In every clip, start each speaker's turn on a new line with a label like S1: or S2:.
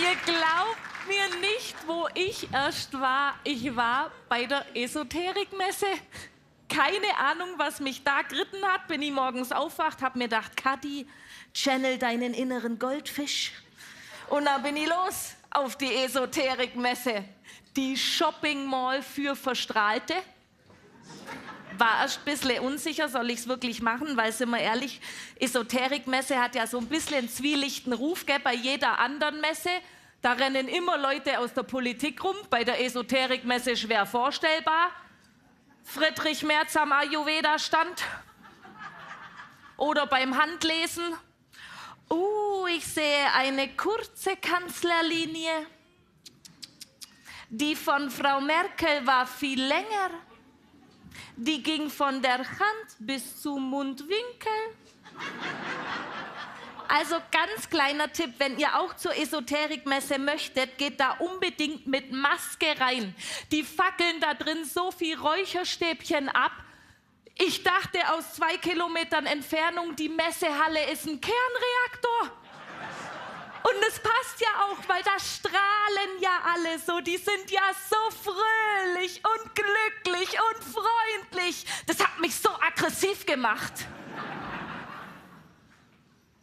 S1: Ihr glaubt mir nicht, wo ich erst war. Ich war bei der Esoterikmesse. Keine Ahnung, was mich da geritten hat. Bin ich morgens aufwacht, hab mir gedacht, Kathi, channel deinen inneren Goldfisch. Und dann bin ich los auf die Esoterikmesse. Die Shopping Mall für Verstrahlte. War erst ein bisschen unsicher, soll ich es wirklich machen, weil, sind wir ehrlich, Esoterikmesse hat ja so ein bisschen einen zwielichten Ruf, gell, bei jeder anderen Messe. Da rennen immer Leute aus der Politik rum, bei der Esoterikmesse schwer vorstellbar. Friedrich Merz am Ayurveda-Stand. Oder beim Handlesen. Ich sehe eine kurze Kanzlerlinie. Die von Frau Merkel war viel länger. Die ging von der Hand bis zum Mundwinkel. Also ganz kleiner Tipp, wenn ihr auch zur Esoterikmesse möchtet, geht da unbedingt mit Maske rein. Die fackeln da drin so viel Räucherstäbchen ab. Ich dachte aus 2 Kilometern Entfernung, die Messehalle ist ein Kernreaktor. Und es passt ja auch, weil da strahlen ja alle so. Die sind ja so fröhlich und glücklich und freundlich. Das hat mich so aggressiv gemacht.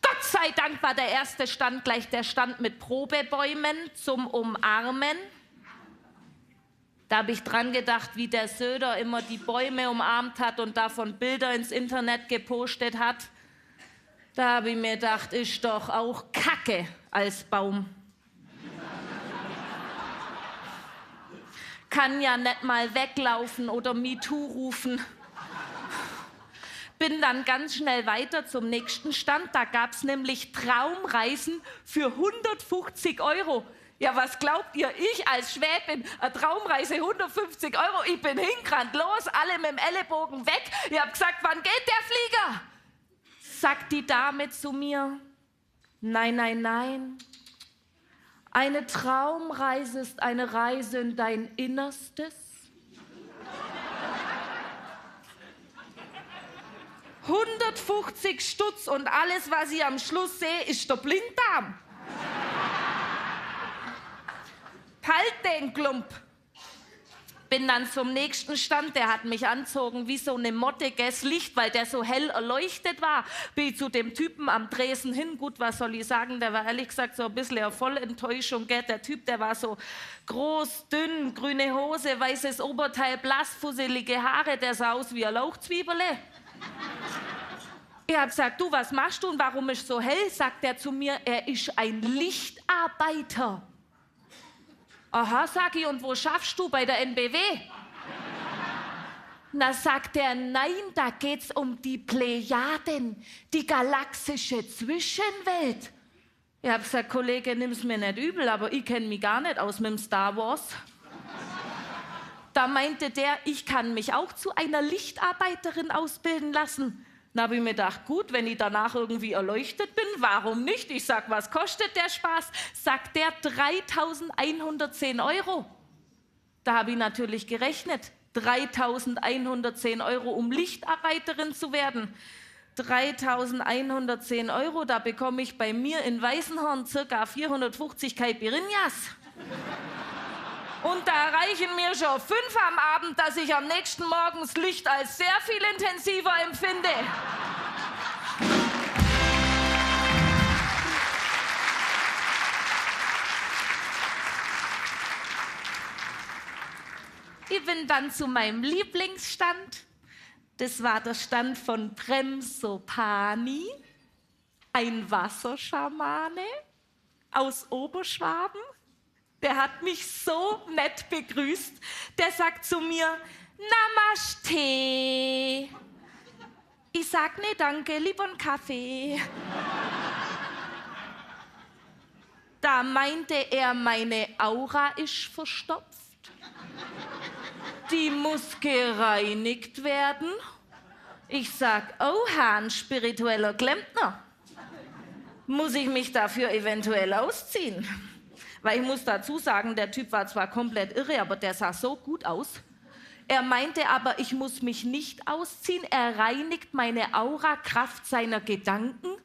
S1: Gott sei Dank war der erste Stand gleich der Stand mit Probebäumen zum Umarmen. Da habe ich dran gedacht, wie der Söder immer die Bäume umarmt hat und davon Bilder ins Internet gepostet hat. Da habe ich mir gedacht, ist doch auch Kacke als Baum. Kann ja nicht mal weglaufen oder MeToo rufen. Bin dann ganz schnell weiter zum nächsten Stand. Da gab es nämlich Traumreisen für 150 €. Ja, was glaubt ihr? Ich als Schwäbin, eine Traumreise 150 €. Ich bin hingerannt, los, alle mit dem Ellenbogen weg. Ich hab gesagt, wann geht der Flieger? Sagt die Dame zu mir, nein, nein, nein. Eine Traumreise ist eine Reise in dein Innerstes. 150 Stutz und alles, was ich am Schluss sehe, ist der Blinddarm. Halt den Klump. Bin dann zum nächsten Stand, der hat mich angezogen wie so eine Motte, das Licht, weil der so hell erleuchtet war. Bin ich zu dem Typen am Tresen hin, gut, was soll ich sagen, der war ehrlich gesagt so ein bisschen eine Vollenttäuschung, gell? Der Typ, der war so groß, dünn, grüne Hose, weißes Oberteil, blass, fusselige Haare, der sah aus wie eine Lauchzwiebele. Ich hab gesagt, du, was machst du und warum ist so hell? Sagt er zu mir, er ist ein Lichtarbeiter. Aha, sag ich, und wo schaffst du? Bei der NBW? Na, sagt er, nein, da geht's um die Plejaden, die galaxische Zwischenwelt. Ich hab gesagt, Kollege, nimm's mir nicht übel, aber ich kenne mich gar nicht aus mit dem Star Wars. Da meinte der, ich kann mich auch zu einer Lichtarbeiterin ausbilden lassen. Dann habe ich mir gedacht, gut, wenn ich danach irgendwie erleuchtet bin, warum nicht? Ich sag, was kostet der Spaß? Sagt der 3.110 €. Da habe ich natürlich gerechnet. 3.110 €, um Lichtarbeiterin zu werden. 3.110 €, da bekomme ich bei mir in Weißenhorn ca. 450 Caipirinhas. Und da reichen mir schon 5 am Abend, dass ich am nächsten Morgen das Licht als sehr viel intensiver empfinde. Ich bin dann zu meinem Lieblingsstand. Das war der Stand von Prem Sopani, ein Wasserschamane aus Oberschwaben. Der hat mich so nett begrüßt. Der sagt zu mir, Namaste. Ich sag, nee, danke, lieber einen Kaffee. Da meinte er, meine Aura ist verstopft. Die muss gereinigt werden. Ich sag, oha, ein spiritueller Klempner. Muss ich mich dafür eventuell ausziehen? Weil ich muss dazu sagen, der Typ war zwar komplett irre, aber der sah so gut aus. Er meinte aber, ich muss mich nicht ausziehen. Er reinigt meine Aura Kraft seiner Gedanken.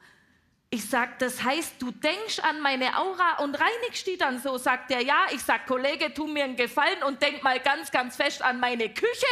S1: Ich sag, das heißt, du denkst an meine Aura und reinigst die dann so? Sagt er, ja. Ich sag, Kollege, tu mir einen Gefallen und denk mal ganz, ganz fest an meine Küche.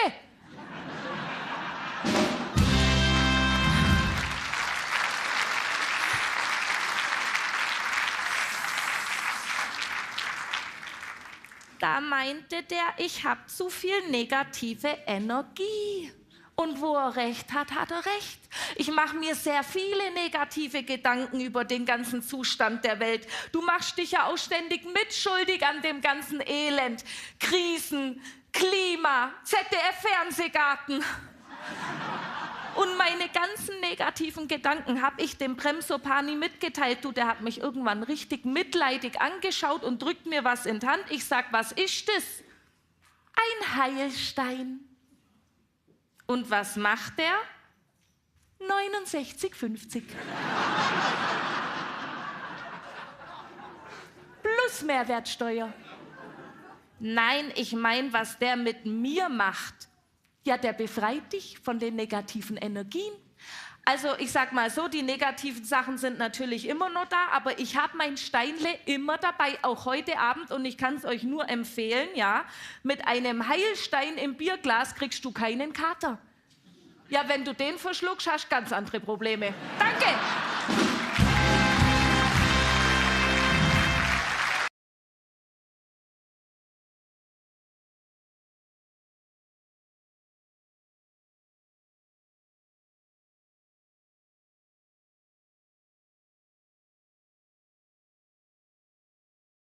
S1: Da meinte der, ich habe zu viel negative Energie. Und wo er recht hat, hat er recht. Ich mache mir sehr viele negative Gedanken über den ganzen Zustand der Welt. Du machst dich ja auch ständig mitschuldig an dem ganzen Elend. Krisen, Klima, ZDF-Fernsehgarten. Und meine ganzen negativen Gedanken habe ich dem Bremsopani mitgeteilt. Du, der hat mich irgendwann richtig mitleidig angeschaut und drückt mir was in die Hand. Ich sag, was ist das? Ein Heilstein. Und was macht der? 69,50. Plus Mehrwertsteuer. Nein, ich meine, was der mit mir macht. Ja, der befreit dich von den negativen Energien. Also ich sag mal so, die negativen Sachen sind natürlich immer noch da, aber ich habe mein Steinle immer dabei, auch heute Abend, und ich kann es euch nur empfehlen, ja, mit einem Heilstein im Bierglas kriegst du keinen Kater. Ja, wenn du den verschluckst, hast du ganz andere Probleme. Danke!